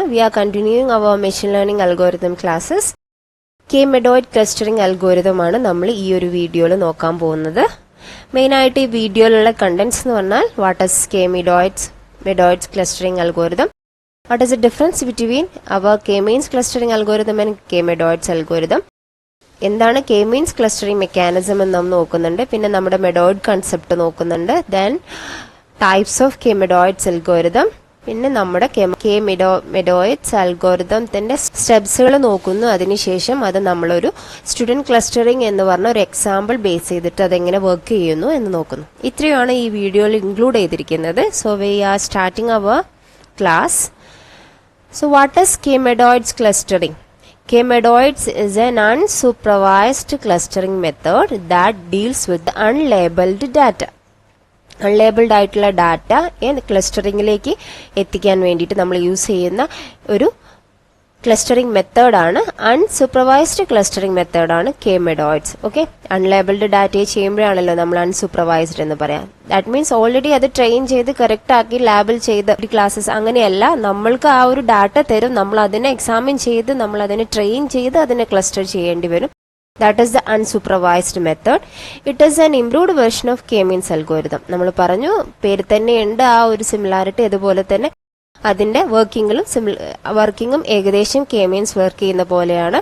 We are continuing our machine learning algorithm classes. K-medoid clustering algorithm ആണ് നമ്മൾ ഈ ഒരു വീഡിയോയിൽ നോക്കാൻ പോകുന്നത്. മെയിൻ ആയിട്ട് ഈ വീഡിയോയിലുള്ള കണ്ടന്റ്സ് എന്ന് പറഞ്ഞാൽ what is K-medoids clustering algorithm? What is the difference between our K-means clustering algorithm and K-medoids algorithm? എന്താണ് K-means clustering mechanism എന്ന് നാം നോക്കുന്നുണ്ട്. പിന്നെ നമ്മുടെ medoid concept നോക്കുന്നുണ്ട്. Then types of K-medoids algorithm. പിന്നെ നമ്മുടെ K-medoids algorithmത്തിന്റെ സ്റ്റെപ്സുകൾ നോക്കുന്നു. അതിനുശേഷം അത് നമ്മളൊരു സ്റ്റുഡന്റ് ക്ലസ്റ്ററിംഗ് എന്ന് പറഞ്ഞ ഒരു എക്സാമ്പിൾ ബേസ് ചെയ്തിട്ട് അതെങ്ങനെ വർക്ക് ചെയ്യുന്നു എന്ന് നോക്കുന്നു. ഇത്രയാണ് ഈ വീഡിയോയിൽ ഇൻക്ലൂഡ് ചെയ്തിരിക്കുന്നത്. So we are starting our class. So what is K-medoids clustering? K-medoids is an unsupervised clustering method that deals with unlabeled data. Unlabelled ആയിട്ടുള്ള ഡാറ്റ ക്ലസ്റ്ററിംഗിലേക്ക് എത്തിക്കാൻ വേണ്ടിയിട്ട് നമ്മൾ യൂസ് ചെയ്യുന്ന ഒരു ക്ലസ്റ്ററിംഗ് മെത്തേഡാണ് അൺസൂപ്പർവൈസ്ഡ് ക്ലസ്റ്ററിംഗ് മെത്തേഡാണ് K-medoids. ഓക്കെ, അൺലേബിൾഡ് ഡാറ്റയെ ചെയ്യുമ്പോഴാണല്ലോ നമ്മൾ അൺസൂപ്പർവൈസ്ഡ് എന്ന് പറയാം. ദാറ്റ് മീൻസ് ഓൾറെഡി അത് ട്രെയിൻ ചെയ്ത് കറക്റ്റ് ആക്കി ലാബിൽ ചെയ്ത് ക്ലാസ്സസ് അങ്ങനെയല്ല. നമ്മൾക്ക് ആ ഒരു ഡാറ്റ തരും, നമ്മൾ അതിനെ എക്സാമിൻ ചെയ്ത് നമ്മൾ അതിനെ ട്രെയിൻ ചെയ്ത് അതിനെ ക്ലസ്റ്റർ ചെയ്യേണ്ടി വരും. That is the unsupervised method. It is an improved version of K-means algorithm. നമ്മൾ പറഞ്ഞു പേര് തന്നെയുണ്ട് ആ ഒരു സിമിലാരിറ്റി. അതുപോലെ തന്നെ അതിന്റെ വർക്കിങ്ങും ഏകദേശം K-means വർക്ക് ചെയ്യുന്ന പോലെയാണ്.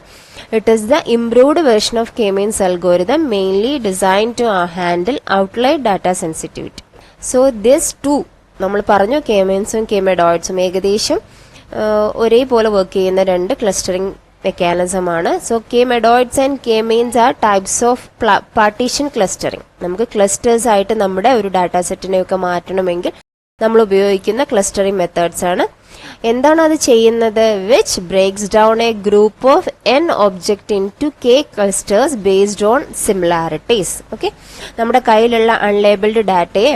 It is the improved version of K-means algorithm mainly designed to handle outlier data sensitivity. So this two നമ്മൾ പറഞ്ഞു K-meansഉം K-medoidsഉം ഏകദേശം ഒരേപോലെ വർക്ക് ചെയ്യുന്ന രണ്ട് ക്ലസ്റ്ററിംഗ് mechanism ആണ്. So K-medoids and K-means are types of partition clustering. നമുക്ക് ക്ലസ്റ്റേഴ്സ് ആയിട്ട് നമ്മുടെ ഒരു ഡാറ്റാ സെറ്റിനെയൊക്കെ മാറ്റണമെങ്കിൽ നമ്മൾ ഉപയോഗിക്കുന്ന ക്ലസ്റ്ററിംഗ് മെത്തേഡ്സ് ആണ്. എന്താണ് അത് ചെയ്യുന്നത്? which breaks down a group of n object into K clusters based on similarities. Okay, നമ്മുടെ കയ്യിലുള്ള അൺലേബിൾഡ് ഡാറ്റയെ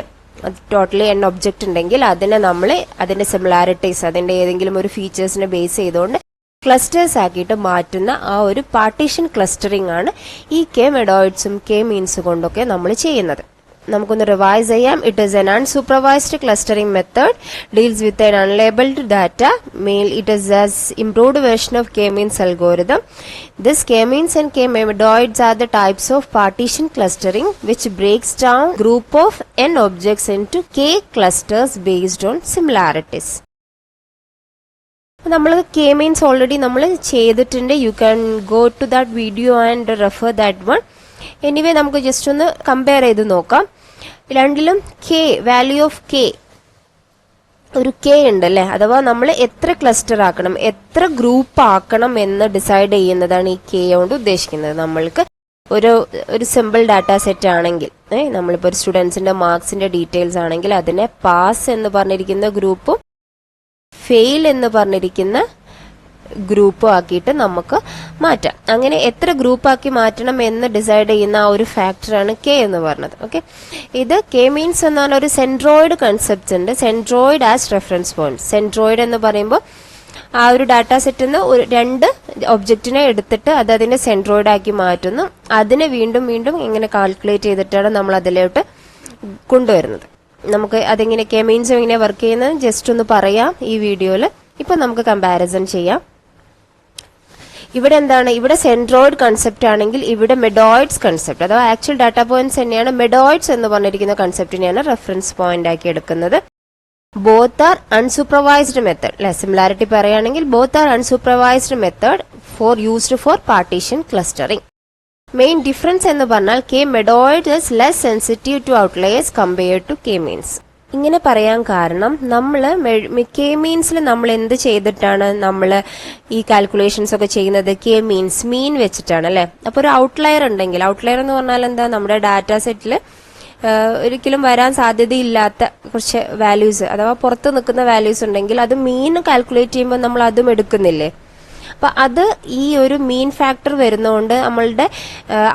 ടോട്ടലി n ഒബ്ജക്റ്റ് ഉണ്ടെങ്കിൽ അതിനെ നമ്മൾ അതിന്റെ സിമിലാരിറ്റീസ് അതിന്റെ ഏതെങ്കിലും ഒരു ഫീച്ചേഴ്സിനെ ബേസ് ചെയ്തുകൊണ്ട് ക്ലസ്റ്റേഴ്സ് ആക്കിയിട്ട് മാറ്റുന്ന ആ ഒരു പാർട്ടീഷൻ ക്ലസ്റ്ററിംഗ് ആണ് ഈ K-medoidsഉം K-means കൊണ്ടൊക്കെ നമ്മൾ ചെയ്യുന്നത്. നമുക്കൊന്ന് റിവൈസ് ചെയ്യാം. It is N unsupervised clustering method, deals with N unlabelled data. It is as improved version of K-means algorithm. This K-means and K-medoids are the types of partition clustering which breaks down group of n objects into K clusters based on similarities. നമ്മൾ K-means already നമ്മൾ ചെയ്തിട്ടുണ്ട്. You can go to that video and refer that one. Anyway നമുക്ക് just ഒന്ന് compare ചെയ്ത് നോക്കാം. രണ്ടിലും value of K ഒരു K ഉണ്ടല്ലേ, അഥവാ നമ്മൾ എത്ര ക്ലസ്റ്റർ ആക്കണം, എത്ര ഗ്രൂപ്പ് ആക്കണം എന്ന് ഡിസൈഡ് ചെയ്യുന്നതാണ് ഈ K കൊണ്ട് ഉദ്ദേശിക്കുന്നത്. നമ്മൾക്ക് ഒരു സിമ്പിൾ ഡാറ്റാ സെറ്റ് ആണെങ്കിൽ നമ്മളിപ്പോൾ ഒരു സ്റ്റുഡൻസിന്റെ മാർക്സിന്റെ ഡീറ്റെയിൽസ് ആണെങ്കിൽ അതിനെ പാസ് എന്ന് പറഞ്ഞിരിക്കുന്ന ഗ്രൂപ്പും ഫെയിൽ എന്ന് പറഞ്ഞിരിക്കുന്ന ഗ്രൂപ്പും ആക്കിയിട്ട് നമുക്ക് മാറ്റാം. അങ്ങനെ എത്ര ഗ്രൂപ്പ് ആക്കി മാറ്റണം എന്ന് ഡിസൈഡ് ചെയ്യുന്ന ആ ഒരു ഫാക്ടറാണ് K എന്ന് പറഞ്ഞത്. ഓക്കെ, ഇത് K-means എന്ന് പറഞ്ഞ ഒരു സെൻട്രോയിഡ് കൺസെപ്റ്റ് ഉണ്ട്. Centroid as reference point. Centroid എന്ന് പറയുമ്പോൾ ആ ഒരു ഡാറ്റാ സെറ്റിൽ നിന്ന് ഒരു രണ്ട് ഒബ്ജക്റ്റിനെ എടുത്തിട്ട് അത് അതിന്റെ സെൻട്രോയിഡ് ആക്കി മാറ്റുന്നു. അതിനെ വീണ്ടും വീണ്ടും ഇങ്ങനെ കാൽക്കുലേറ്റ് ചെയ്തിട്ടാണ് നമ്മൾ അതിലോട്ട് കൊണ്ടുവരുന്നത്. നമുക്ക് അതെങ്ങനെ K-means എങ്ങനെ വർക്ക് ചെയ്യുന്നത് ജസ്റ്റ് ഒന്ന് പറയാം ഈ വീഡിയോയിൽ. ഇപ്പൊ നമുക്ക് കമ്പാരിസൺ ചെയ്യാം. ഇവിടെ എന്താണ്, ഇവിടെ സെൻട്രോയിഡ് കൺസെപ്റ്റ് ആണെങ്കിൽ ഇവിടെ മെഡോയിഡ്സ് കൺസെപ്റ്റ് അഥവാ ആക്ച്വൽ ഡാറ്റാ പോയിന്റ്സ് തന്നെയാണ് മെഡോയിഡ്സ് എന്ന് പറഞ്ഞിരിക്കുന്ന കൺസെപ്റ്റിനെയാണ് റെഫറൻസ് പോയിന്റ് ആക്കി എടുക്കുന്നത്. ബോത്ത് ആർ അൺസൂപ്പർവൈസ്ഡ് മെത്തേഡ് അല്ലെ, സിമിലാരിറ്റി പറയുകയാണെങ്കിൽ both are unsupervised method used for partition clustering. Main difference എന്ന് പറഞ്ഞാൽ K-medoid is less sensitive to outliers compared to K-means. ഇങ്ങനെ പറയാൻ കാരണം നമ്മൾ K-meansൽ നമ്മൾ എന്ത് ചെയ്തിട്ടാണ് നമ്മൾ ഈ കാൽക്കുലേഷൻസ് ഒക്കെ ചെയ്യുന്നത്? K-means മീൻ വെച്ചിട്ടാണ് അല്ലെ. അപ്പൊ ഒരു ഔട്ട്ലയർ ഉണ്ടെങ്കിൽ, ഔട്ട്ലയർ എന്ന് പറഞ്ഞാൽ എന്താ, നമ്മുടെ ഡാറ്റാ സെറ്റിൽ ഒരിക്കലും വരാൻ സാധ്യതയില്ലാത്ത കുറച്ച് വാല്യൂസ് അഥവാ പുറത്ത് നിൽക്കുന്ന വാല്യൂസ് ഉണ്ടെങ്കിൽ അത് മീൻ കാൽക്കുലേറ്റ് ചെയ്യുമ്പോൾ നമ്മൾ അതും എടുക്കുന്നില്ലേ. അപ്പൊ അത് ഈ ഒരു മീൻ ഫാക്ടർ വരുന്നതുകൊണ്ട് നമ്മളുടെ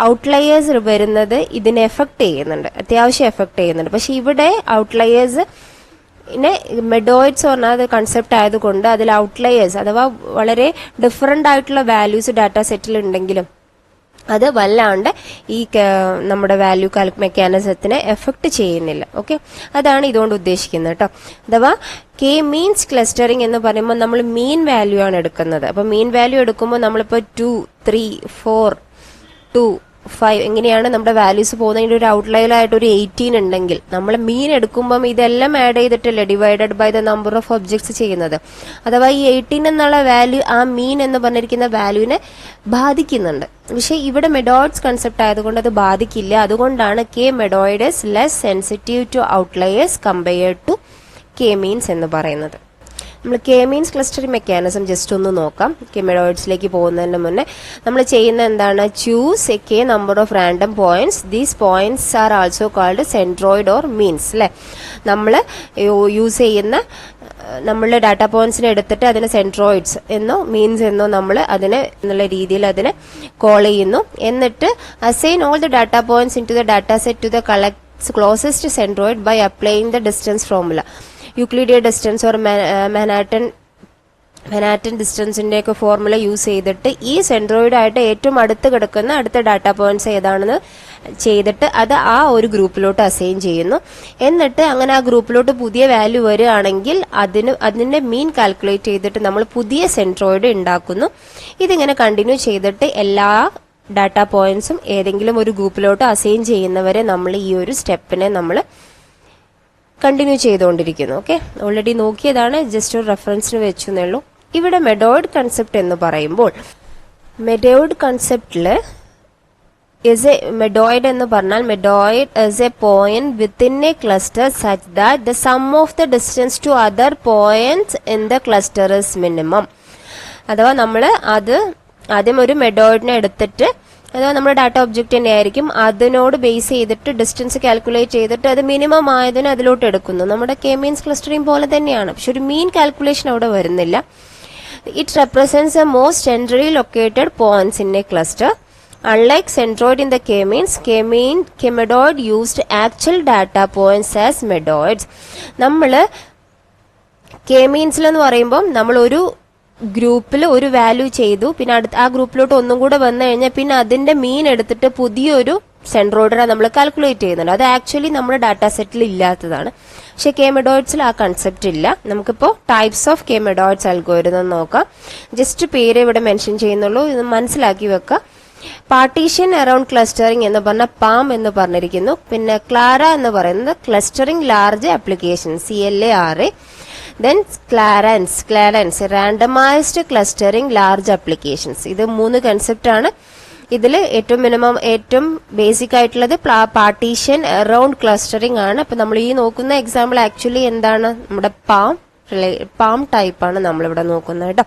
ഔട്ട്ലയേഴ്സ് വരുന്നത് ഇതിനെ എഫക്ട് ചെയ്യുന്നുണ്ട്, അത്യാവശ്യം എഫക്ട് ചെയ്യുന്നുണ്ട്. പക്ഷെ ഇവിടെ ഔട്ട്ലയേഴ്സ് മെഡോയിഡ്സ് പറഞ്ഞ കൺസെപ്റ്റ് ആയതുകൊണ്ട് അതിൽ ഔട്ട്ലയേഴ്സ് അഥവാ വളരെ ഡിഫറെന്റ് ആയിട്ടുള്ള വാല്യൂസ് ഡാറ്റാ സെറ്റിൽ ഉണ്ടെങ്കിലും അത് വല്ലാണ്ട് ഈ നമ്മുടെ വാല്യൂ മെക്കാനിസത്തിനെ എഫക്ട് ചെയ്യുന്നില്ല. ഓക്കെ, അതാണ് ഇതുകൊണ്ട് ഉദ്ദേശിക്കുന്നത് കേട്ടോ. അഥവാ കെ മീൻസ് ക്ലസ്റ്ററിംഗ് എന്ന് പറയുമ്പോൾ നമ്മൾ മീൻ വാല്യൂ ആണ് എടുക്കുന്നത്. അപ്പൊ മീൻ വാല്യൂ എടുക്കുമ്പോൾ നമ്മളിപ്പോൾ 2, 3, 4, 2, 5 എങ്ങനെയാണ് നമ്മുടെ വാല്യൂസ് പോകുന്നതിന്റെ ഒരു ഔട്ട്ലൈനായിട്ട് ഒരു 18 ഉണ്ടെങ്കിൽ നമ്മൾ മീൻ എടുക്കുമ്പം ഇതെല്ലാം ആഡ് ചെയ്തിട്ടല്ലേ divided by the number of objects ചെയ്യുന്നത്. അഥവാ ഈ 18 എന്നുള്ള വാല്യൂ ആ മീൻ എന്ന് പറഞ്ഞിരിക്കുന്ന വാല്യൂവിനെ ബാധിക്കുന്നുണ്ട്. പക്ഷെ ഇവിടെ മെഡോയിഡ്സ് കൺസെപ്റ്റ് ആയതുകൊണ്ട് അത് ബാധിക്കില്ല. അതുകൊണ്ടാണ് K medoid is less sensitive to outliers compared to K means എന്ന് പറയുന്നത്. നമ്മൾ K means clustering mechanism just ഒന്ന് നോക്കാം. കെ മെഡോയിഡ്സിലേക്ക് പോകുന്നതിന് മുന്നേ നമ്മൾ ചെയ്യുന്ന എന്താണ്, choose a K number of random points. These points are also called centroid or means. അല്ലെ, നമ്മൾ യൂസ് ചെയ്യുന്ന നമ്മളുടെ ഡാറ്റാ പോയിന്റ്സിനെ എടുത്തിട്ട് അതിനെ സെൻട്രോയിഡ്സ് എന്നോ മീൻസ് എന്നോ നമ്മൾ അതിനെ എന്നുള്ള രീതിയിൽ അതിനെ കോൾ ചെയ്യുന്നു. എന്നിട്ട് assign all the data points into the data set to the closest centroid by applying the distance formula. Euclidean distance or Manhattan ഡിസ്റ്റൻസിന്റെ ഒക്കെ ഫോർമുല യൂസ് ചെയ്തിട്ട് ഈ സെൻട്രോയിഡ് ആയിട്ട് ഏറ്റവും അടുത്ത് കിടക്കുന്ന അടുത്ത ഡാറ്റാ പോയിന്റ്സ് ഏതാണെന്ന് ചെയ്തിട്ട് അത് ആ ഒരു ഗ്രൂപ്പിലോട്ട് അസൈൻ ചെയ്യുന്നു. എന്നിട്ട് അങ്ങനെ ആ ഗ്രൂപ്പിലോട്ട് പുതിയ വാല്യൂ വരികയാണെങ്കിൽ അതിന്റെ മീൻ കാൽക്കുലേറ്റ് ചെയ്തിട്ട് നമ്മൾ പുതിയ സെൻട്രോയിഡ് ഉണ്ടാക്കുന്നു. ഇതിങ്ങനെ കണ്ടിന്യൂ ചെയ്തിട്ട് എല്ലാ ഡാറ്റാ പോയിന്റ്സും ഏതെങ്കിലും ഒരു ഗ്രൂപ്പിലോട്ട് അസൈൻ ചെയ്യുന്നവരെ നമ്മൾ ഈ ഒരു സ്റ്റെപ്പിനെ നമ്മൾ കണ്ടിന്യൂ ചെയ്തുകൊണ്ടിരിക്കുന്നു. ഓക്കെ, ഓൾറെഡി നോക്കിയതാണ്, ജസ്റ്റ് ഒരു റെഫറൻസിന് വെച്ചെന്നേ ഉള്ളൂ. ഇവിടെ മെഡോയിഡ് കൺസെപ്റ്റ് എന്ന് പറയുമ്പോൾ മെഡോയിഡ് കൺസെപ്റ്റില് മെഡോയിഡ് എന്ന് പറഞ്ഞാൽ medoid is a point within a cluster such that the sum of the distance to other points in the cluster is minimum. അഥവാ നമ്മൾ അത് ആദ്യം ഒരു മെഡോയിഡിനെ എടുത്തിട്ട് അഥവാ നമ്മുടെ ഡാറ്റ ഒബ്ജക്റ്റ് തന്നെ ആയിരിക്കും, അതിനോട് ബേസ് ചെയ്തിട്ട് ഡിസ്റ്റൻസ് കാൽക്കുലേറ്റ് ചെയ്തിട്ട് അത് മിനിമം ആയതിന് അതിലോട്ട് എടുക്കുന്നു. നമ്മുടെ കെ മീൻസ് ക്ലസ്റ്ററിംഗ് പോലെ തന്നെയാണ്, പക്ഷെ ഒരു മീൻ കാൽക്കുലേഷൻ അവിടെ വരുന്നില്ല. It represents A most centrally located points in A cluster. Unlike centroid in the k-means, k-medoid used actual data points as medoids. നമ്മൾ k-meansൽ എന്ന് പറയുമ്പോൾ നമ്മൾ ഒരു ഗ്രൂപ്പിൽ ഒരു വാല്യൂ ചെയ്തു, പിന്നെ അടുത്ത ആ ഗ്രൂപ്പിലോട്ട് ഒന്നും കൂടെ വന്നു കഴിഞ്ഞാൽ പിന്നെ അതിന്റെ മീൻ എടുത്തിട്ട് പുതിയൊരു സെൻട്രോയിഡിനെ നമ്മൾ കാൽക്കുലേറ്റ് ചെയ്യുന്നുണ്ട്. അത് ആക്ച്വലി നമ്മുടെ ഡാറ്റാ സെറ്റിൽ ഇല്ലാത്തതാണ്. പക്ഷെ കെ മെഡോയിഡ്സിൽ ആ കൺസെപ്റ്റ് ഇല്ല. നമുക്കിപ്പോ ടൈപ്സ് ഓഫ് കെ മെഡോയിഡ്സ് അൽഗോരിതം നോക്കാം. ജസ്റ്റ് പേര് ഇവിടെ മെൻഷൻ ചെയ്യുന്നുള്ളൂ, ഇത് മനസ്സിലാക്കി വെക്കുക. പാർട്ടീഷൻ അറൌണ്ട് ക്ലസ്റ്ററിംഗ് എന്ന് പറഞ്ഞ പാം എന്ന് പറഞ്ഞിരിക്കുന്നു. പിന്നെ ക്ലാര എന്ന് പറയുന്നത് clustering large application CLARA. Then CLARANS randomized clustering large applications. ഇത് 3 കൺസെപ്റ്റ് ആണ്. ഇതിൽ ഏറ്റവും ബേസിക് ആയിട്ടുള്ളത് പാർട്ടീഷൻ അറൌണ്ട് ക്ലസ്റ്ററിംഗ് ആണ്. അപ്പൊ നമ്മൾ ഈ നോക്കുന്ന എക്സാമ്പിൾ ആക്ച്വലി എന്താണ്, നമ്മുടെ പാം ടൈപ്പ് ആണ് നമ്മളിവിടെ നോക്കുന്നത് കേട്ടോ.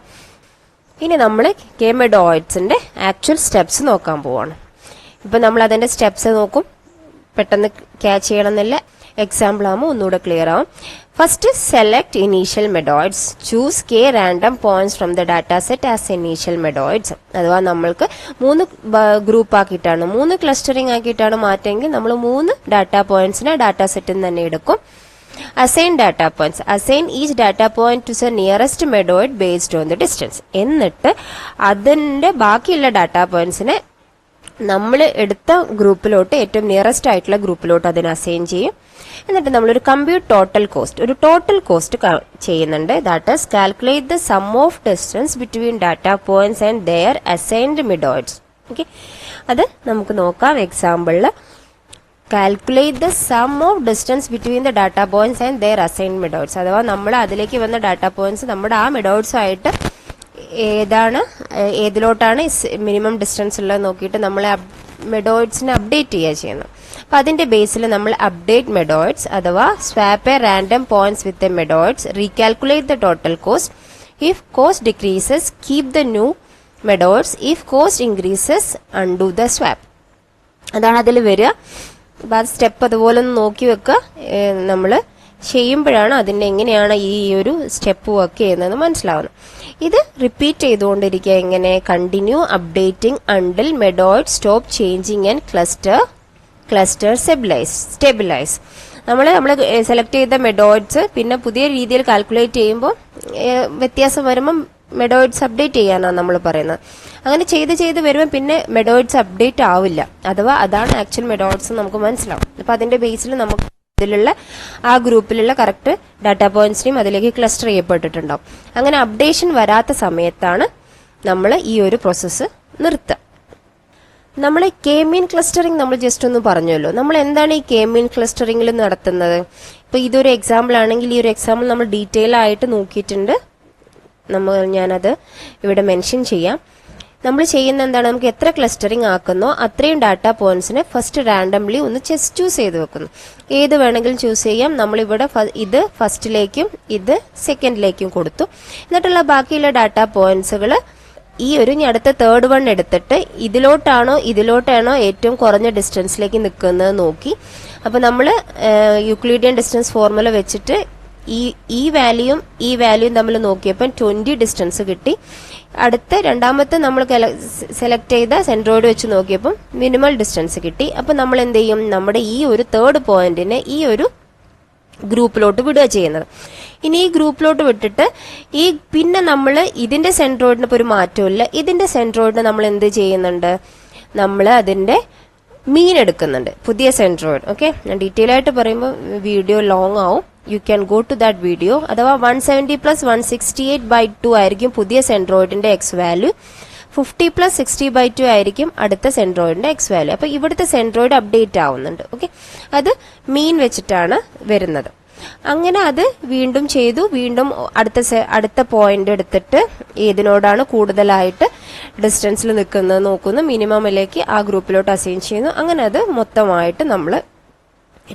ഇനി നമ്മൾ കെ മെഡോയിഡ്സിന്റെ ആക്ച്വൽ സ്റ്റെപ്സ് നോക്കാൻ പോവാണ്. ഇപ്പൊ നമ്മൾ അതിന്റെ സ്റ്റെപ്സ് നോക്കും, പെട്ടെന്ന് ക്യാച്ച് ചെയ്യണമെന്നില്ല, എക്സാമ്പിൾ ആകുമ്പോൾ ഒന്നുകൂടെ ക്ലിയർ ആവും. First, select initial medoids. Choose K random points from the data set as initial medoids. അഥവാ നമ്മൾക്ക് 3 ഗ്രൂപ്പ് ആക്കിയിട്ടാണ്, 3 ക്ലസ്റ്ററിംഗ് ആക്കിയിട്ടാണ് മാറ്റെങ്കിൽ നമ്മൾ 3 ഡാറ്റാ പോയിന്റ്സിനെ ഡാറ്റാ സെറ്റിൽ തന്നെ എടുക്കും. Assign data points. Assign each data point to the nearest medoid based on the distance. എന്നിട്ട് അതിന്റെ ബാക്കിയുള്ള ഡാറ്റാ പോയിന്റ്സിനെ നമ്മൾ എടുത്ത ഗ്രൂപ്പിലോട്ട് ഏറ്റവും നിയറസ്റ്റ് ആയിട്ടുള്ള ഗ്രൂപ്പിലോട്ട് അതിനെ അസൈൻ ചെയ്യും. എന്നിട്ട് നമ്മളൊരു കമ്പ്യൂട്ട് ടോട്ടൽ കോസ്റ്റ് ചെയ്യുന്നുണ്ട്. That is calculate the sum of distance between data points and their assigned medoids. Okay, അത് നമുക്ക് നോക്കാം എക്സാമ്പിളിൽ. Calculate the sum of distance between the data points and their assigned medoids. അഥവാ നമ്മൾ അതിലേക്ക് വന്ന data points നമ്മുടെ ആ മെഡോയിഡ്സ് ആയിട്ട് ഏതിലോട്ടാണ് മിനിമം ഡിസ്റ്റൻസ് ഉള്ളത് നോക്കിയിട്ട് നമ്മൾ മെഡോയിഡ്സിനെ അപ്ഡേറ്റ് ചെയ്യുക ചെയ്യുന്നത്. അപ്പൊ അതിന്റെ ബേസിൽ നമ്മൾ അപ്ഡേറ്റ് മെഡോയിഡ്സ് അഥവാ swap a random points with a medoids, recalculate the total cost. If cost decreases keep the new medoids, if cost increases undo the swap. അതാണ് അതിൽ വരിക. അപ്പൊ അത് സ്റ്റെപ്പ് അതുപോലെ ഒന്ന് നോക്കി വെക്കുക. നമ്മൾ ചെയ്യുമ്പോഴാണ് അതിന്റെ എങ്ങനെയാണ് ഈ ഒരു സ്റ്റെപ്പ് വർക്ക് ചെയ്യുന്നത് മനസ്സിലാവുന്നത്. ഇത് റിപ്പീറ്റ് ചെയ്തുകൊണ്ടിരിക്കുക. എങ്ങനെ? Continue updating until medoid stop changing and cluster stabilise. നമ്മൾ സെലക്ട് ചെയ്ത മെഡോയിഡ്സ് പിന്നെ പുതിയ രീതിയിൽ കാൽക്കുലേറ്റ് ചെയ്യുമ്പോൾ വ്യത്യാസം വരുമ്പം മെഡോയിഡ്സ് അപ്ഡേറ്റ് ചെയ്യാനാണ് നമ്മൾ പറയുന്നത്. അങ്ങനെ ചെയ്ത് വരുമ്പോൾ പിന്നെ മെഡോയിഡ്സ് അപ്ഡേറ്റ് ആവില്ല, അഥവാ അതാണ് ആക്ച്വൽ മെഡോയിഡ്സ് നമുക്ക് മനസ്സിലാവും. അപ്പൊ അതിന്റെ ബേസിൽ നമുക്ക് ഇതിലുള്ള ആ ഗ്രൂപ്പിലുള്ള കറക്റ്റ് ഡാറ്റാ പോയിന്റ്സിനെയും അതിലേക്ക് ക്ലസ്റ്റർ ചെയ്യപ്പെട്ടിട്ടുണ്ടാവും. അങ്ങനെ അപ്ഡേഷൻ വരാത്ത സമയത്താണ് നമ്മൾ ഈ ഒരു പ്രോസസ്സ് നിർത്തുക. നമ്മൾ കെ മീൻ ക്ലസ്റ്ററിംഗ് നമ്മൾ ജസ്റ്റ് ഒന്ന് പറഞ്ഞല്ലോ. നമ്മൾ എന്താണ് ഈ കെ മീൻ ക്ലസ്റ്ററിംഗിൽ നടത്തുന്നത്? ഇപ്പൊ ഇതൊരു എക്സാമ്പിൾ ആണെങ്കിൽ ഈ ഒരു എക്സാമ്പിൾ നമ്മൾ ഡീറ്റെയിൽ ആയിട്ട് നോക്കിയിട്ടുണ്ട്. ഞാനത് ഇവിടെ മെൻഷൻ ചെയ്യാം. നമ്മൾ ചെയ്യുന്ന എന്താണ്, നമുക്ക് എത്ര ക്ലസ്റ്ററിംഗ് ആക്കുന്നോ അത്രയും ഡാറ്റാ പോയിന്റ്സിനെ ഫസ്റ്റ് റാൻഡംലി ഒന്ന് ചൂസ് ചെയ്ത് വെക്കുന്നു. ഏത് വേണമെങ്കിലും ചൂസ് ചെയ്യാം. നമ്മളിവിടെ ഇത് ഫസ്റ്റിലേക്കും ഇത് സെക്കൻഡിലേക്കും കൊടുത്തു. എന്നിട്ടുള്ള ബാക്കിയുള്ള ഡാറ്റാ പോയിന്റ്സുകൾ ഈ ഒരു അടുത്ത തേർഡ് വൺ എടുത്തിട്ട് ഇതിലോട്ടാണോ ഏറ്റവും കുറഞ്ഞ ഡിസ്റ്റൻസിലേക്ക് നിൽക്കുന്നത് നോക്കി. അപ്പൊ നമ്മൾ യൂക്ലിഡിയൻ ഡിസ്റ്റൻസ് ഫോർമുല വെച്ചിട്ട് ഈ വാല്യൂയും തമ്മിൽ നോക്കിയപ്പോൾ 20 ഡിസ്റ്റൻസ് കിട്ടി. അടുത്ത രണ്ടാമത്തെ നമ്മൾ സെലക്ട് ചെയ്ത സെൻട്രോയിഡ് വെച്ച് നോക്കിയപ്പോൾ മിനിമൽ ഡിസ്റ്റൻസ് കിട്ടി. അപ്പൊ നമ്മൾ എന്ത് ചെയ്യും, നമ്മുടെ ഈ ഒരു തേർഡ് പോയിന്റിനെ ഈ ഒരു ഗ്രൂപ്പിലോട്ട് വിടുക ചെയ്യുന്നത്. ഇനി ഈ ഗ്രൂപ്പിലോട്ട് വിട്ടിട്ട് പിന്നെ നമ്മൾ ഇതിന്റെ സെൻട്രോയിഡിന് ഇപ്പോൾ ഒരു മാറ്റമില്ല. ഇതിന്റെ സെൻട്രോയിഡിന് നമ്മൾ എന്ത് ചെയ്യുന്നുണ്ട്, നമ്മൾ അതിന്റെ മീൻ എടുക്കുന്നുണ്ട്, പുതിയ സെൻട്രോയിഡ്. ഓക്കെ, ഞാൻ ഡീറ്റെയിൽ ആയിട്ട് പറയുമ്പോൾ വീഡിയോ ലോങ് ആവും. You can go to that video. അഥവാ 170 + 168/2 ആയിരിക്കും പുതിയ സെൻട്രോയിഡിന്റെ എക്സ് വാല്യൂ. 50 + 60/2 ആയിരിക്കും അടുത്ത സെൻട്രോയിഡിന്റെ എക്സ് വാല്യൂ. അപ്പൊ ഇവിടുത്തെ സെൻട്രോയിഡ് അപ്ഡേറ്റ് ആവുന്നുണ്ട്. ഓക്കെ, അത് മീൻ വെച്ചിട്ടാണ് വരുന്നത്. അങ്ങനെ അത് വീണ്ടും ചെയ്തു. വീണ്ടും അടുത്ത പോയിന്റ് എടുത്തിട്ട് ഏതിനോടാണ് കൂടുതലായിട്ട് ഡിസ്റ്റൻസിൽ നിൽക്കുന്നത് നോക്കുന്നു. മിനിമമിലേക്ക് ആ ഗ്രൂപ്പിലോട്ട് അസൈൻ ചെയ്യുന്നു. അങ്ങനെ അത് മൊത്തമായിട്ട് നമ്മൾ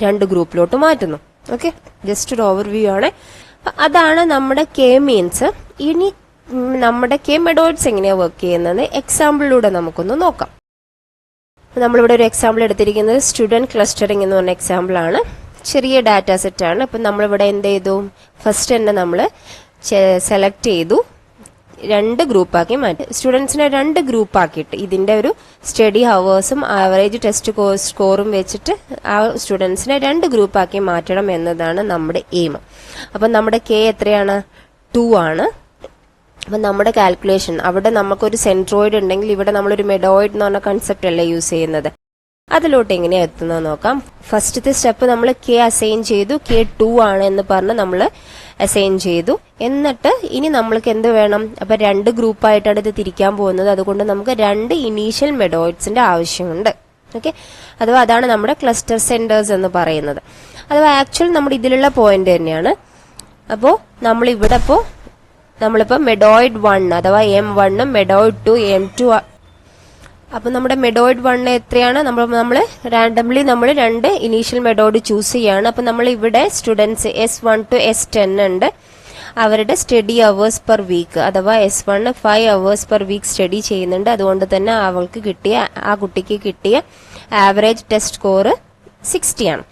2 ഗ്രൂപ്പിലോട്ട് മാറ്റുന്നു. ഓക്കെ, ജസ്റ്റ് ഒരു ഓവർവ്യൂ ആണ്. അതാണ് നമ്മുടെ കെ മീൻസ്. ഇനി നമ്മുടെ കെ മെഡോയിഡ്സ് എങ്ങനെയാ വർക്ക് ചെയ്യുന്നത് എക്സാമ്പിളിലൂടെ നമുക്കൊന്ന് നോക്കാം. നമ്മളിവിടെ ഒരു എക്സാമ്പിൾ എടുത്തിരിക്കുന്നത് സ്റ്റുഡന്റ് ക്ലസ്റ്ററിംഗ് എന്ന് പറഞ്ഞ എക്സാമ്പിൾ ആണ്. ചെറിയ ഡാറ്റ സെറ്റ് ആണ്. ഇപ്പം നമ്മളിവിടെ എന്ത് ചെയ്തു, ഫസ്റ്റ് തന്നെ നമ്മൾ സെലക്ട് ചെയ്തു, 2 ഗ്രൂപ്പാക്കി മാറ്റി. സ്റ്റുഡൻസിനെ 2 ഗ്രൂപ്പാക്കിയിട്ട് ഇതിന്റെ ഒരു സ്റ്റഡി ഹവേഴ്സും ആവറേജ് ടെസ്റ്റ് സ്കോറും വെച്ചിട്ട് ആ സ്റ്റുഡൻസിനെ 2 ഗ്രൂപ്പാക്കി മാറ്റണം എന്നതാണ് നമ്മുടെ എയിം. അപ്പം നമ്മുടെ കെ എത്രയാണ്, 2 ആണ്. അപ്പൊ നമ്മുടെ കാൽക്കുലേഷൻ അവിടെ നമുക്കൊരു സെൻട്രോയിഡ് ഉണ്ടെങ്കിൽ ഇവിടെ നമ്മളൊരു മെഡോയിഡ് എന്ന് പറഞ്ഞ കൺസെപ്റ്റ് അല്ലേ യൂസ് ചെയ്യുന്നത്. അതിലോട്ട് എങ്ങനെയാ എത്തുന്നത് നോക്കാം. ഫസ്റ്റത്തെ സ്റ്റെപ്പ് നമ്മൾ കെ അസൈൻ ചെയ്തു. കെ 2 ആണ് എന്ന് പറഞ്ഞ് നമ്മൾ അസൈൻ ചെയ്തു. എന്നിട്ട് ഇനി നമ്മൾക്ക് എന്ത് വേണം, അപ്പൊ 2 ഗ്രൂപ്പായിട്ടാണ് ഇത് തിരിക്കാൻ പോകുന്നത്. അതുകൊണ്ട് നമുക്ക് 2 ഇനീഷ്യൽ മെഡോയിഡ്സിന്റെ ആവശ്യമുണ്ട്. ഓക്കെ, അഥവാ അതാണ് നമ്മുടെ ക്ലസ്റ്റർ സെന്റേഴ്സ് എന്ന് പറയുന്നത്. അഥവാ ആക്ച്വൽ നമ്മുടെ ഇതിലുള്ള പോയിന്റ് തന്നെയാണ്. അപ്പോൾ നമ്മളിപ്പോ മെഡോയിഡ് 1 അഥവാ M1 മെഡോയിഡ് 2 M2. അപ്പൊ നമ്മുടെ മെഡോയിഡ് 1 എത്രയാണ്, നമ്മൾ റാൻഡംലി നമ്മൾ 2 ഇനീഷ്യൽ മെഡോയിഡ് ചൂസ് ചെയ്യാണ്. അപ്പൊ നമ്മൾ ഇവിടെ സ്റ്റുഡൻസ് S1 to S10 ഉണ്ട്. അവരുടെ സ്റ്റഡി അവേഴ്സ് പെർ വീക്ക് അഥവാ S1 5 hours per week study ചെയ്യുന്നുണ്ട്. അതുകൊണ്ട് തന്നെ ആ കുട്ടിക്ക് കിട്ടിയ ആവറേജ് ടെസ്റ്റ് സ്കോർ 60 ആണ്.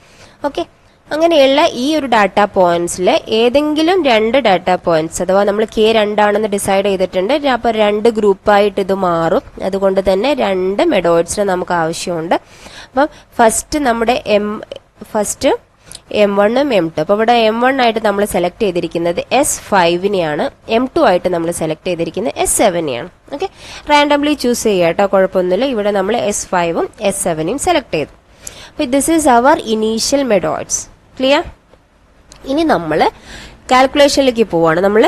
ഓക്കെ, അങ്ങനെയുള്ള ഈ ഒരു ഡാറ്റാ പോയിന്റ്സിൽ ഏതെങ്കിലും 2 ഡാറ്റാ പോയിന്റ്സ് അഥവാ നമ്മൾ കെ 2 ആണെന്ന് ഡിസൈഡ് ചെയ്തിട്ടുണ്ട്. അപ്പൊ 2 ഗ്രൂപ്പായിട്ട് ഇത് മാറും. അതുകൊണ്ട് തന്നെ 2 മെഡോയിഡ്സിന് നമുക്ക് ആവശ്യമുണ്ട്. അപ്പം ഫസ്റ്റ് നമ്മുടെ M1 M2. അപ്പൊ ഇവിടെ M1 ആയിട്ട് നമ്മൾ സെലക്ട് ചെയ്തിരിക്കുന്നത് S5നെയാണ്. M2 ആയിട്ട് നമ്മൾ സെലക്ട് ചെയ്തിരിക്കുന്നത് S7നെയാണ്. ഓക്കെ, റാൻഡംലി ചൂസ് ചെയ്യുക കേട്ടോ, കുഴപ്പമൊന്നുമില്ല. ഇവിടെ നമ്മൾ S5ഉം S7യും സെലക്ട് ചെയ്തു. അപ്പൊ this is our initial medoids. Clear? ഇനി നമ്മൾ കാൽക്കുലേഷനിലേക്ക് പോവാണ്. നമ്മൾ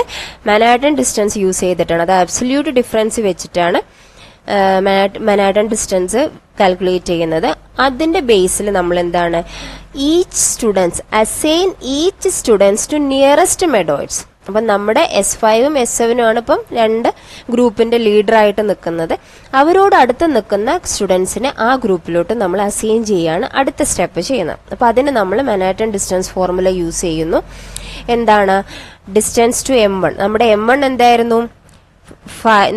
മാൻഹാട്ടൻ ഡിസ്റ്റൻസ് യൂസ് ചെയ്തിട്ടാണ്, അത് അബ്സല്യൂട്ട് ഡിഫറൻസ് വെച്ചിട്ടാണ് മാൻഹാട്ടൻ ഡിസ്റ്റൻസ് കാൽക്കുലേറ്റ് ചെയ്യുന്നത്. അതിന്റെ ബേസിൽ നമ്മൾ എന്താണ്, ഈച്ച് സ്റ്റുഡൻസ് ടു നിയറസ്റ്റ് മെഡോയിഡ്സ്. അപ്പൊ നമ്മുടെ S5ഉം S7ഉം ആണ് ഇപ്പം 2 ഗ്രൂപ്പിന്റെ ലീഡറായിട്ട് നിൽക്കുന്നത്. അവരോട് അടുത്ത് നിൽക്കുന്ന സ്റ്റുഡൻസിനെ ആ ഗ്രൂപ്പിലോട്ട് നമ്മൾ അസൈൻ ചെയ്യാണ് അടുത്ത സ്റ്റെപ്പ് ചെയ്യുന്നത്. അപ്പൊ അതിന് നമ്മൾ മാൻഹാട്ടൻ ഡിസ്റ്റൻസ് ഫോർമുല യൂസ് ചെയ്യുന്നു. എന്താണ്, ഡിസ്റ്റൻസ് ടു M1. നമ്മുടെ M1 എന്തായിരുന്നു,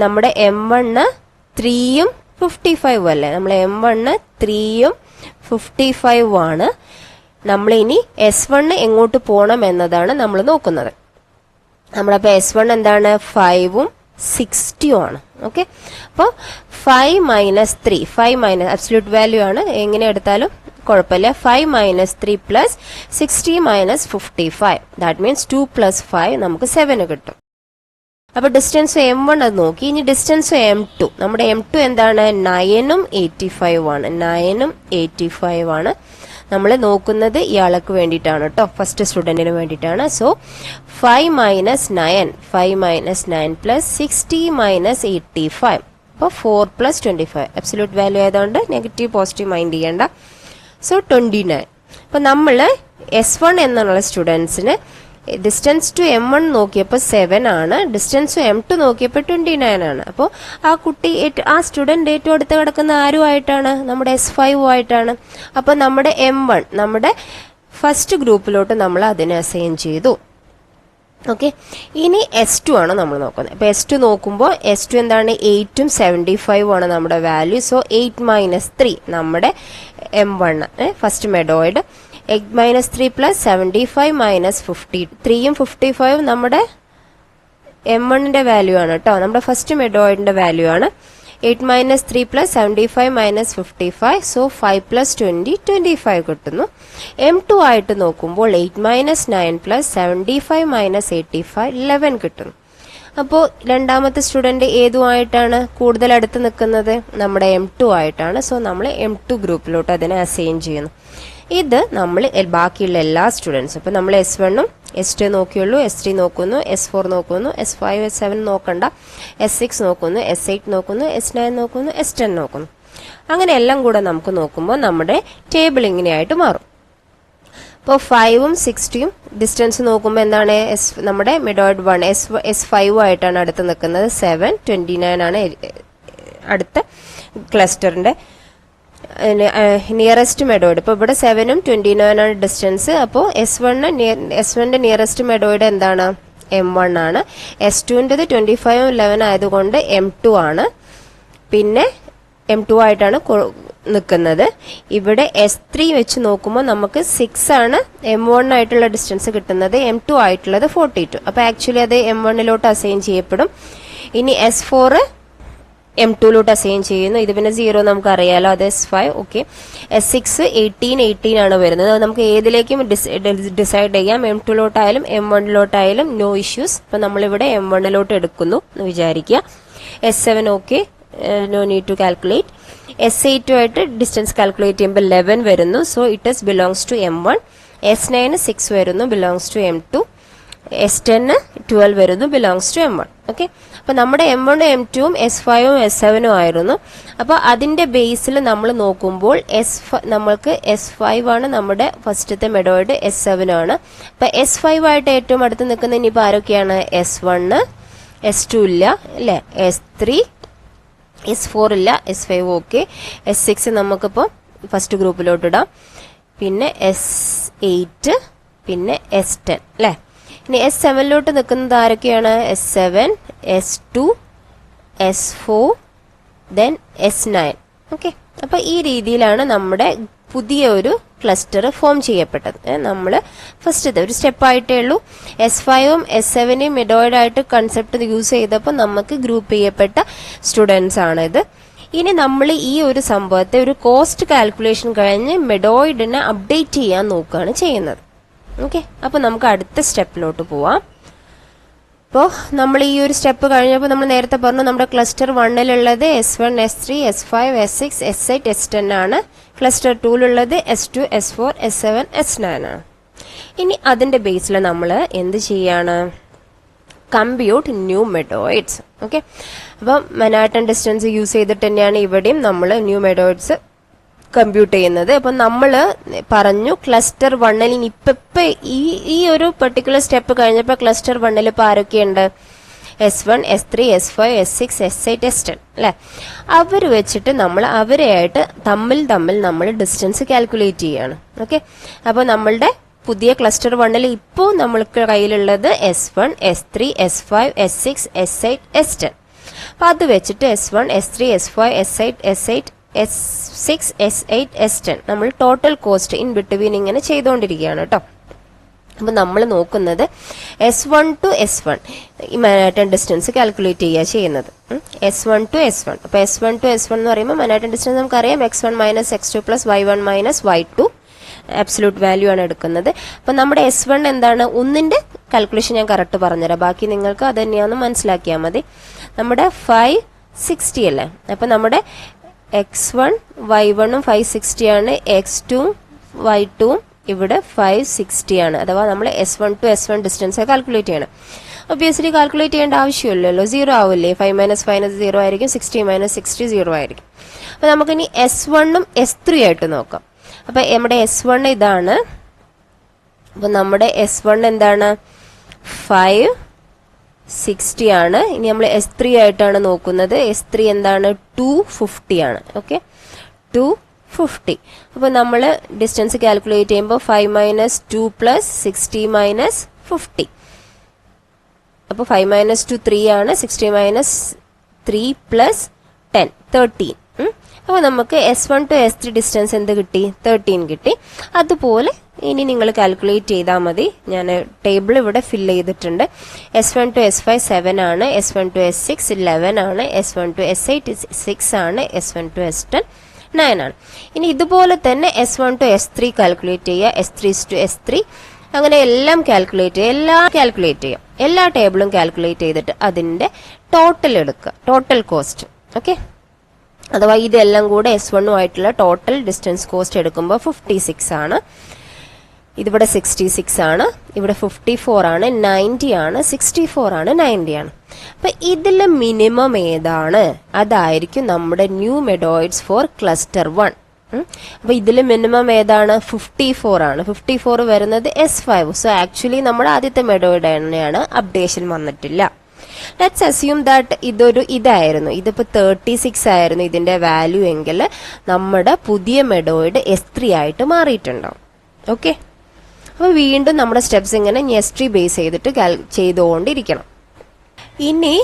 നമ്മുടെ M1 3ഉം 55 അല്ലേ. നമ്മളെ M1 3ഉം 55 ആണ്. നമ്മളിനി S1 എങ്ങോട്ട് പോകണം എന്നതാണ് നമ്മൾ നോക്കുന്നത്. നമ്മളപ്പോ S1 എന്താണ്, 5ഉം 60ഉം ആണ്. ഓക്കെ, അപ്പോൾ 5 - 3, 5 അബ്സല്യൂട്ട് വാല്യൂ ആണ്, എങ്ങനെ എടുത്താലും കുഴപ്പമില്ല. 5 - 3 + 60 - 55, ദാറ്റ് മീൻസ് 2 + 5 നമുക്ക് 7 കിട്ടും. അപ്പോൾ ഡിസ്റ്റൻസ് M1 അത് നോക്കി. ഇനി ഡിസ്റ്റൻസ് M2, നമ്മുടെ M2 എന്താണ്? 9 ഉം 85 ആണ്. 9 ഉം 85 ആണ്. നമ്മൾ നോക്കുന്നത് ഇയാൾക്ക് വേണ്ടിയിട്ടാണ് കേട്ടോ, ഫസ്റ്റ് സ്റ്റുഡന്റിന് വേണ്ടിയിട്ടാണ്. സോ 5 മൈനസ് 9 പ്ലസ് 60 മൈനസ് 85, അപ്പോൾ 4 പ്ലസ് 25. അബ്സല്യൂട്ട് വാല്യൂ ആയതുകൊണ്ട് നെഗറ്റീവ് പോസിറ്റീവ് മൈൻഡ് ചെയ്യേണ്ട. സോ 29. അപ്പോൾ നമ്മൾ S1 എന്നുള്ള സ്റ്റുഡൻസിന് ഡിസ്റ്റൻസ് ടു M1 നോക്കിയപ്പോൾ 7 ആണ്, ഡിസ്റ്റൻസ് ടു M2 നോക്കിയപ്പോൾ 29 ആണ്. അപ്പോൾ ആ കുട്ടി ആ സ്റ്റുഡന്റ് ഏറ്റവും അടുത്ത് കിടക്കുന്ന ആരുമായിട്ടാണ്? നമ്മുടെ S5 ആയിട്ടാണ്. അപ്പോൾ നമ്മുടെ M1 നമ്മുടെ ഫസ്റ്റ് ഗ്രൂപ്പിലോട്ട് നമ്മൾ അതിനെ അസൈൻ ചെയ്തു. ഓക്കെ, ഇനി S2 ആണ് നമ്മൾ നോക്കുന്നത്. അപ്പോൾ S2 നോക്കുമ്പോൾ S2 എന്താണ്? 8 ഉം 75 ആണ് നമ്മുടെ വാല്യൂ. സോ 8 മൈനസ് 3 നമ്മുടെ M1 first medoid. 8 minus 3 plus 75 minus 50. 3യും 55 നമ്മുടെ M1ന്റെ വാല്യൂ ആണ് കേട്ടോ, നമ്മുടെ ഫസ്റ്റ് മെഡോയിഡിന്റെ വാല്യൂ ആണ്. 8 minus 3 plus 75 minus 55. So 5 plus 20 25 കിട്ടുന്നു. M2 ആയിട്ട് നോക്കുമ്പോൾ 8 മൈനസ് 9 പ്ലസ് 75 മൈനസ് 85 11 കിട്ടുന്നു. അപ്പോൾ രണ്ടാമത്തെ സ്റ്റുഡന്റ് ഏതുമായിട്ടാണ് കൂടുതൽ അടുത്ത് നിൽക്കുന്നത്? നമ്മുടെ M2 ആയിട്ടാണ്. സോ നമ്മൾ M2 ഗ്രൂപ്പിലോട്ട് അതിനെ അസൈൻ ചെയ്യുന്നു. ഇത് നമ്മൾ ബാക്കിയുള്ള എല്ലാ സ്റ്റുഡൻസും, ഇപ്പം നമ്മൾ S1ഉം S2 നോക്കിയുള്ളൂ, S3 നോക്കുന്നു, S4 നോക്കുന്നു, S5 S7 നോക്കണ്ട, S6 നോക്കുന്നു, S8 നോക്കുന്നു, S9 നോക്കുന്നു, S10 നോക്കുന്നു. അങ്ങനെ എല്ലാം കൂടെ നമുക്ക് നോക്കുമ്പോൾ നമ്മുടെ ടേബിൾ ഇങ്ങനെയായിട്ട് മാറും. ഇപ്പോൾ 5ഉം 60യും ഡിസ്റ്റൻസ് നോക്കുമ്പോൾ എന്താണ്? നമ്മുടെ മിഡോയിഡ് 1 S5 ആയിട്ടാണ് അടുത്ത് നിൽക്കുന്നത്. 7 29 ആണ് അടുത്ത ക്ലസ്റ്ററിന്റെ നിയറസ്റ്റ് മെഡോയിഡ്. ഇപ്പോൾ ഇവിടെ 7ഉം 29 ആണ് ഡിസ്റ്റൻസ്. അപ്പോൾ S1ന്റെ നിയറസ്റ്റ് മെഡോയിഡ് എന്താണ്? M1 ആണ്. S2ൻ്റെത് 25ഉം 11 ആയതുകൊണ്ട് M2 ആണ്. പിന്നെ M2 ആയിട്ടാണ് നിൽക്കുന്നത്. ഇവിടെ S3 വെച്ച് നോക്കുമ്പോൾ നമുക്ക് 6 ആണ് M1 ആയിട്ടുള്ള ഡിസ്റ്റൻസ് കിട്ടുന്നത്, M2 ആയിട്ടുള്ളത് 42. അപ്പോൾ ആക്ച്വലി അത് M1ലോട്ട് അസൈൻ ചെയ്യപ്പെടും. ഇനി S4 M2ലോട്ട് അസൈൻ ചെയ്യുന്നു. ഇത് പിന്നെ 0 നമുക്ക് അറിയാലോ, അത് S5. ഓക്കെ, S6 18 ആണ് വരുന്നത്. നമുക്ക് ഏതിലേക്കും ഡിസൈഡ് ചെയ്യാം, M2ലോട്ടായാലും M1ലോട്ടായാലും നോ ഇഷ്യൂസ്. അപ്പം നമ്മളിവിടെ M1ലോട്ട് എടുക്കുന്നു എന്ന് വിചാരിക്കുക. S7 okay, no need to calculate. S8 ആയിട്ട് ഡിസ്റ്റൻസ് കാൽക്കുലേറ്റ് ചെയ്യുമ്പോൾ 11 വരുന്നു. So it is belongs to M1. S9 6 വരുന്നു, ബിലോങ്സ് ടു M2. S10 12 വരുന്നു, ബിലോങ്സ് ടു M1. ഓക്കെ, അപ്പൊ നമ്മുടെ M1 M2ഉം S5ഉം S7ഉം ആയിരുന്നു. അപ്പൊ അതിന്റെ ബേസിൽ നമ്മൾ നോക്കുമ്പോൾ നമ്മൾക്ക് S5 ആണ് നമ്മുടെ ഫസ്റ്റത്തെ മെഡോയിഡ്, S7 ആണ്. അപ്പൊ S5 ആയിട്ട് ഏറ്റവും അടുത്ത് നിൽക്കുന്ന ഇനിയിപ്പോൾ ആരൊക്കെയാണ്? S1, S2 ഇല്ല അല്ലെ, S3, S4 ഇല്ല, S5 ഓക്കെ, S6 നമുക്കിപ്പോൾ ഫസ്റ്റ് ഗ്രൂപ്പിലോട്ട് ഇടാം. പിന്നെ S8, പിന്നെ S10 അല്ലെ. ഇനി S7ലോട്ട് നിൽക്കുന്നത് ആരൊക്കെയാണ്? S7, S2, S4, then S9. Okay, അപ്പൊ ഈ രീതിയിലാണ് നമ്മുടെ പുതിയ ഒരു ക്ലസ്റ്റർ ഫോം ചെയ്യപ്പെട്ടത്. നമ്മൾ ഫസ്റ്റത്തെ ഒരു സ്റ്റെപ്പായിട്ടേ ഉള്ളൂ. S5ഉം S7യും മിഡോയിഡ് ആയിട്ട് കൺസെപ്റ്റ് യൂസ് ചെയ്തപ്പോൾ നമുക്ക് ഗ്രൂപ്പ് ചെയ്യപ്പെട്ട സ്റ്റുഡൻസ് ആണിത്. ഇനി നമ്മൾ ഈ ഒരു സംഭവത്തെ ഒരു കോസ്റ്റ് കാൽക്കുലേഷൻ കഴിഞ്ഞ് മെഡോയിഡിനെ അപ്ഡേറ്റ് ചെയ്യാൻ നോക്കുകയാണ് ചെയ്യുന്നത്. ഓക്കെ, അപ്പോൾ നമുക്ക് അടുത്ത സ്റ്റെപ്പിലോട്ട് പോവാം. അപ്പോൾ നമ്മൾ ഈ ഒരു സ്റ്റെപ്പ് കഴിഞ്ഞപ്പോൾ നമ്മൾ നേരത്തെ പറഞ്ഞു നമ്മുടെ cluster 1ലുള്ളത് S1, S3, S5, S6, S8, S10 ആണ്. Cluster 2ലുള്ളത് S2, S4, S7, S9 ആണ്. ഇനി അതിന്റെ ബേസിൽ നമ്മൾ എന്ത് ചെയ്യാണ്? Compute new മെഡോയിഡ്സ്. ഓക്കെ, അപ്പം മനാട്ടൺ ഡിസ്റ്റൻസ് യൂസ് ചെയ്തിട്ട് തന്നെയാണ് ഇവിടെയും നമ്മൾ ന്യൂ മെഡോയിഡ്സ് കമ്പ്യൂട്ട് ചെയ്യുന്നത്. അപ്പൊ നമ്മൾ പറഞ്ഞു ക്ലസ്റ്റർ 1ൽ ഇപ്പൊ ഈ ഒരു പെർട്ടിക്കുലർ സ്റ്റെപ്പ് കഴിഞ്ഞപ്പോൾ ക്ലസ്റ്റർ 1ൽ ഇപ്പൊ ആരൊക്കെയുണ്ട്? S1, S3, S5, S6, S8, S10 അല്ലെ. അവർ വെച്ചിട്ട് നമ്മൾ അവരെയായിട്ട് തമ്മിൽ നമ്മൾ ഡിസ്റ്റൻസ് കാൽക്കുലേറ്റ് ചെയ്യാണ്. ഓക്കെ, അപ്പൊ നമ്മളുടെ പുതിയ ക്ലസ്റ്റർ 1ൽ ഇപ്പോൾ നമ്മൾക്ക് കയ്യിലുള്ളത് S1, S3, S5, S6, S8, S10. അപ്പൊ അത് വെച്ചിട്ട് S1, S3, S5, S8, S6, S8, S10 നമ്മൾ ടോട്ടൽ കോസ്റ്റ് ഇൻ ബിറ്റ്വീൻ ഇങ്ങനെ ചെയ്തുകൊണ്ടിരിക്കുകയാണ് കേട്ടോ. അപ്പൊ നമ്മൾ നോക്കുന്നത് S1 to S1 ഈ മാൻഹാട്ടൻ ഡിസ്റ്റൻസ് കാൽക്കുലേറ്റ് ചെയ്യുന്നത്. S1 to S1. അപ്പൊ S1 to S1 എന്ന് പറയുമ്പോൾ മാൻഹാട്ടൻ ഡിസ്റ്റൻസ് നമുക്കറിയാം, x1 minus x2 plus y1 minus y2. Absolute value ആണ് എടുക്കുന്നത്. അപ്പം നമ്മുടെ S1 എന്താണ്, ഒന്നിന്റെ കാൽക്കുലേഷൻ ഞാൻ കറക്റ്റ് പറഞ്ഞുതരാം, ബാക്കി നിങ്ങൾക്ക് അത് തന്നെയാണെന്ന് മനസ്സിലാക്കിയാൽ മതി. നമ്മുടെ 560 അല്ലേ, അപ്പം നമ്മുടെ x1 y1 560 ആണ്, x2 y2 ഇവിടെ 560 ആണ്. അഥവാ നമ്മൾ S1 to S1 distance calculate ചെയ്യണം. ഒബ്വിയസ്ലി കാൽക്കുലേറ്റ് ചെയ്യേണ്ട ആവശ്യമില്ലല്ലോ, 0 ആവില്ലേ, 5 - 5 0 ആയിരിക്കും, 60 - 60 0 ആയിരിക്കും. അപ്പം നമുക്കിനി S1ഉം S3 ആയിട്ട് നോക്കാം. അപ്പം നമ്മുടെ S1 ഇതാണ്. അപ്പം നമ്മുടെ S1 എന്താണ്, 560 ആണ്. ഇനി നമ്മൾ S3 ആയിട്ടാണ് നോക്കുന്നത്. S3 എന്താണ്, 250 ആണ്. ഓക്കെ, 250. അപ്പോൾ നമ്മൾ ഡിസ്റ്റൻസ് കാൽക്കുലേറ്റ് ചെയ്യുമ്പോൾ 5 - 2 + 60 - 50. അപ്പോൾ 5 - 2 3 ആണ്, 60 - 3 + 10 13. അപ്പോൾ നമുക്ക് S1 to S3 ഡിസ്റ്റൻസ് എന്ത് കിട്ടി, 13 കിട്ടി. അതുപോലെ ഇനി നിങ്ങൾ കാൽക്കുലേറ്റ് ചെയ്താൽ മതി. ഞാൻ ടേബിൾ ഇവിടെ ഫില്ല് ചെയ്തിട്ടുണ്ട്. S1 to S5 7 ആണ്, S1 to S6 11 ആണ്, S1 to S8 6 ആണ്, S1 to S10 9 ആണ്. ഇനി ഇതുപോലെ തന്നെ S1 to S3 കാൽക്കുലേറ്റ് ചെയ്യുക, S3 to S3 അങ്ങനെ എല്ലാം കാൽക്കുലേറ്റ് ചെയ്യുക, എല്ലാ ടേബിളും കാൽക്കുലേറ്റ് ചെയ്തിട്ട് അതിന്റെ ടോട്ടൽ എടുക്കുക, ടോട്ടൽ കോസ്റ്റ്. ഓക്കെ, അഥവാ ഇതെല്ലാം കൂടെ S1 ആയിട്ടുള്ള ടോട്ടൽ ഡിസ്റ്റൻസ് കോസ്റ്റ് എടുക്കുമ്പോൾ 56 ആണ്, ഇതിവിടെ 66 ആണ്, ഇവിടെ 54 ആണ്, 90 ആണ്, 64 ആണ്, 90 ആണ്. അപ്പൊ ഇതിലെ മിനിമം ഏതാണ്, അതായിരിക്കും നമ്മുടെ ന്യൂ മെഡോയിഡ്സ് ഫോർ ക്ലസ്റ്റർ 1. അപ്പൊ ഇതിൽ മിനിമം ഏതാണ്, 54 ആണ്. 54 വരുന്നത് S5. സോ ആക്ച്വലി നമ്മുടെ ആദ്യത്തെ മെഡോയിഡ് തന്നെയാണ്, അപ്ഡേഷൻ വന്നിട്ടില്ല. ലെറ്റ്സ് അസ്യൂം ദാറ്റ് ഇതായിരുന്നു, ഇതിപ്പോ 36 ആയിരുന്നു ഇതിന്റെ വാല്യൂ എങ്കിൽ നമ്മുടെ പുതിയ മെഡോയിഡ് S3 ആയിട്ട് മാറിയിട്ടുണ്ടാവും. ഓക്കെ, അപ്പൊ വീണ്ടും നമ്മുടെ സ്റ്റെപ്സ് ഇങ്ങനെ S3 ബേസ് ചെയ്തിട്ട് ചെയ്തുകൊണ്ടിരിക്കണം. ഇനി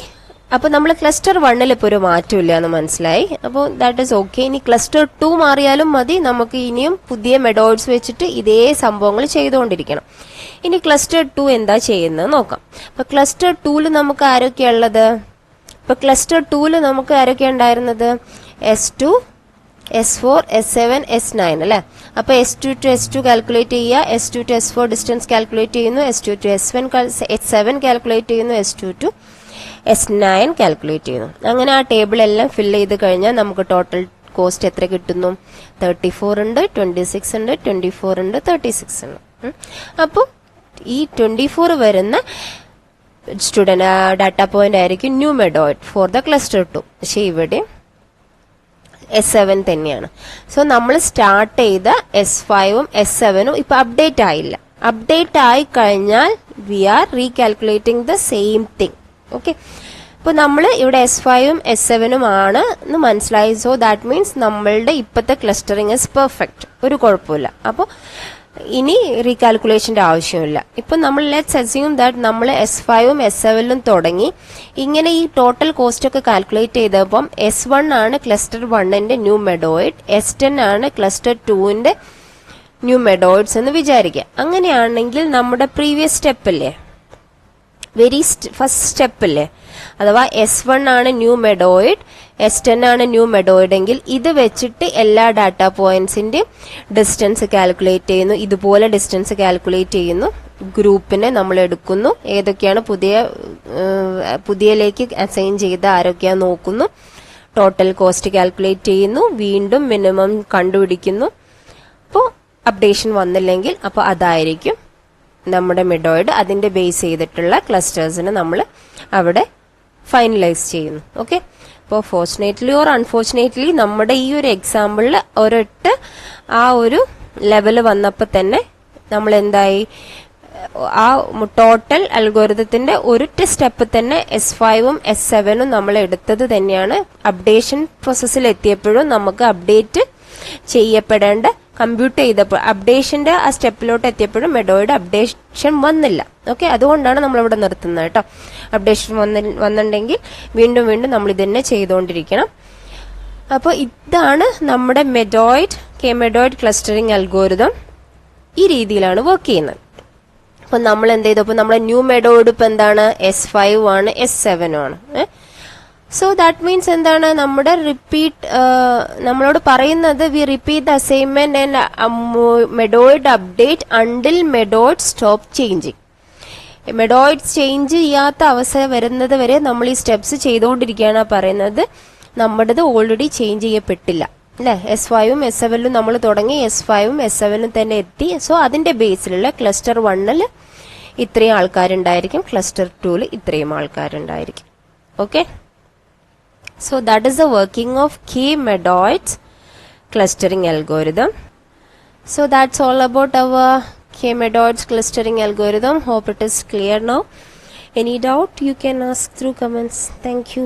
അപ്പൊ നമ്മൾ ക്ലസ്റ്റർ 1ൽ ഇപ്പോൾ ഒരു മാറ്റമില്ല എന്ന് മനസ്സിലായി. അപ്പോൾ ദാറ്റ് ഈസ് ഓക്കെ. ഇനി ക്ലസ്റ്റർ 2 മാറിയാലും മതി, നമുക്ക് ഇനിയും പുതിയ മെഡോയിഡ്സ് വെച്ചിട്ട് ഇതേ സംഭവങ്ങൾ ചെയ്തുകൊണ്ടിരിക്കണം. ഇനി ക്ലസ്റ്റർ 2 എന്താ ചെയ്യുന്നത് നോക്കാം. അപ്പൊ ക്ലസ്റ്റർ 2ൽ നമുക്ക് ആരൊക്കെയാ ഉള്ളത്, ഇപ്പൊ ക്ലസ്റ്റർ 2ൽ നമുക്ക് ആരൊക്കെയാ ഉണ്ടായിരുന്നത്, S2 S4 S7 S9 അല്ലെ. അപ്പൊ S2 to S2 കാൽക്കുലേറ്റ് ചെയ്യുക, S2 to S4 distance calculate ചെയ്യുന്നു, S2 to S7 കാൽക്കുലേറ്റ് ചെയ്യുന്നു, S2 to S9 കാൽക്കുലേറ്റ് ചെയ്യുന്നു. അങ്ങനെ ആ ടേബിൾ എല്ലാം ഫില്ല് ചെയ്ത് കഴിഞ്ഞാൽ നമുക്ക് ടോട്ടൽ കോസ്റ്റ് എത്ര കിട്ടുന്നു, 34 ഉണ്ട്, 26 ഉണ്ട്, 24 ഉണ്ട്, 36 ഉണ്ട്. അപ്പോൾ ഈ 24 വരുന്ന സ്റ്റുഡന്റ് ഡാറ്റ പോയിന്റ് ആയിരിക്കും ന്യൂ മെഡോയിഡ് ഫോർ ദ ക്ലസ്റ്റർ 2. പക്ഷെ ഇവിടെ S7 തന്നെയാണ്. സോ നമ്മൾ സ്റ്റാർട്ട് ചെയ്ത S5ഉം S7ഉം ഇപ്പൊ അപ്ഡേറ്റ് ആയില്ല. അപ്ഡേറ്റ് ആയി കഴിഞ്ഞാൽ we are recalculating the same thing. Okay, ഇപ്പൊ നമ്മൾ ഇവിടെ S5ഉം S7ഉം ആണ് എന്ന് മനസ്സിലായി. സോ ദാറ്റ് മീൻസ് നമ്മളുടെ ഇപ്പോഴത്തെ ക്ലസ്റ്ററിങ് ഇസ് പെർഫെക്റ്റ്, ഒരു കുഴപ്പമില്ല. അപ്പോൾ ഇനി റീകാൽക്കുലേഷന്റെ ആവശ്യമില്ല. ഇപ്പൊ നമ്മൾ ലെറ്റ്സ് അസ്യൂം ദാറ്റ് നമ്മൾ S5ഉം S7ഉം തുടങ്ങി ഇങ്ങനെ ഈ ടോട്ടൽ കോസ്റ്റ് ഒക്കെ കാൽക്കുലേറ്റ് ചെയ്തപ്പം S1 ആണ് ക്ലസ്റ്റർ 1ന്റെ ന്യൂ മെഡോയിഡ്, S10 ആണ് ക്ലസ്റ്റർ 2ന്റെ ന്യൂ മെഡോയിഡ്സ് എന്ന് വിചാരിക്കുക. അങ്ങനെയാണെങ്കിൽ നമ്മുടെ പ്രീവിയസ് സ്റ്റെപ്പ് അല്ലേ, ഫസ്റ്റ് സ്റ്റെപ്പ് അല്ലേ, അഥവാ S1 ആണ് ന്യൂ മെഡോയിഡ്, S10 ആണ് ന്യൂ മെഡോയിഡ് എങ്കിൽ ഇത് വെച്ചിട്ട് എല്ലാ ഡാറ്റ പോയിന്റ്സിന്റെയും ഡിസ്റ്റൻസ് കാൽക്കുലേറ്റ് ചെയ്യുന്നു. ഇതുപോലെ ഡിസ്റ്റൻസ് കാൽക്കുലേറ്റ് ചെയ്യുന്നു, ഗ്രൂപ്പിനെ നമ്മൾ എടുക്കുന്നു, ഏതൊക്കെയാണ് പുതിയലേക്ക് അസൈൻ ചെയ്ത ആരൊക്കെയാ നോക്കുന്നു, ടോട്ടൽ കോസ്റ്റ് കാൽക്കുലേറ്റ് ചെയ്യുന്നു, വീണ്ടും മിനിമം കണ്ടുപിടിക്കുന്നു. അപ്പോൾ അപ്ഡേഷൻ വന്നില്ലെങ്കിൽ അപ്പോൾ അതായിരിക്കും നമ്മുടെ മെഡോയിഡ്. അതിന്റെ ബേസ് ചെയ്തിട്ടുള്ള ക്ലസ്റ്റേഴ്സിനെ നമ്മൾ അവിടെ ഫൈനലൈസ് ചെയ്യുന്നു. ഓക്കെ, അപ്പോൾ ഫോർച്ചുനേറ്റ്ലി ഓർ അൺഫോർച്ചുനേറ്റ്ലി നമ്മുടെ ഈ ഒരു എക്സാമ്പിളിൽ ഒരൊറ്റ ആ ഒരു ലെവല് വന്നപ്പോൾ തന്നെ നമ്മൾ എന്തായി, ആ ടോട്ടൽ അൽഗോരിതത്തിന്റെ ഒരൊറ്റ സ്റ്റെപ്പ് തന്നെ S5ഉം S7ഉം നമ്മൾ എടുത്തത് തന്നെയാണ്. അപ്ഡേഷൻ പ്രോസസ്സിൽ എത്തിയപ്പോഴും നമുക്ക് അപ്ഡേറ്റ് ചെയ്യപ്പെടേണ്ട കമ്പ്യൂട്ട് ചെയ്തപ്പോൾ അപ്ഡേഷന്റെ ആ സ്റ്റെപ്പിലോട്ട് എത്തിയപ്പോഴും മെഡോയുടെ അപ്ഡേഷൻ വന്നില്ല. ഓക്കെ, അതുകൊണ്ടാണ് നമ്മൾ ഇവിടെ നിർത്തുന്നത് കേട്ടോ. അപ്ഡേഷൻ വന്നിട്ടുണ്ടെങ്കിൽ വീണ്ടും വീണ്ടും നമ്മൾ ഇതന്നെ ചെയ്തുകൊണ്ടിരിക്കണം. അപ്പോൾ ഇതാണ് നമ്മുടെ മെഡോയിഡ് ക്ലസ്റ്ററിംഗ് അൽഗോരിതം. ഈ രീതിയിലാണ് വർക്ക് ചെയ്യുന്നത്. അപ്പൊ നമ്മൾ എന്ത് ചെയ്തു, അപ്പൊ നമ്മുടെ ന്യൂ മെഡോയിഡ് ഇപ്പൊ എന്താണ്, S5 ആണ്, S7 ആണ്. സോ ദാറ്റ് മീൻസ് എന്താണ്, നമ്മുടെ നമ്മളോട് പറയുന്നത് we repeat the assignment and medoid update until medoid stop changing. Medoid change ചെയ്യാത്ത അവസ്ഥ വരുന്നത് വരെ നമ്മൾ ഈ സ്റ്റെപ്സ് ചെയ്തുകൊണ്ടിരിക്കുകയാണ് പറയുന്നത്. നമ്മുടേത് ഓൾറെഡി ചേഞ്ച് ചെയ്യപ്പെട്ടില്ല അല്ലേ. S5ഉം S7ഉം നമ്മൾ തുടങ്ങി, S5ഉം S7ഉം തന്നെ എത്തി. സോ അതിന്റെ ബേസിലുള്ള ക്ലസ്റ്റർ 1ൽ ഇത്രയും ആൾക്കാരുണ്ടായിരിക്കും, ക്ലസ്റ്റർ 2ൽ ഇത്രയും ആൾക്കാരുണ്ടായിരിക്കും. Okay, so that is the working of K-Medoids clustering algorithm. So that's all about our K-Medoids clustering algorithm. Hope it is clear now. Any doubt you can ask through comments. Thank you.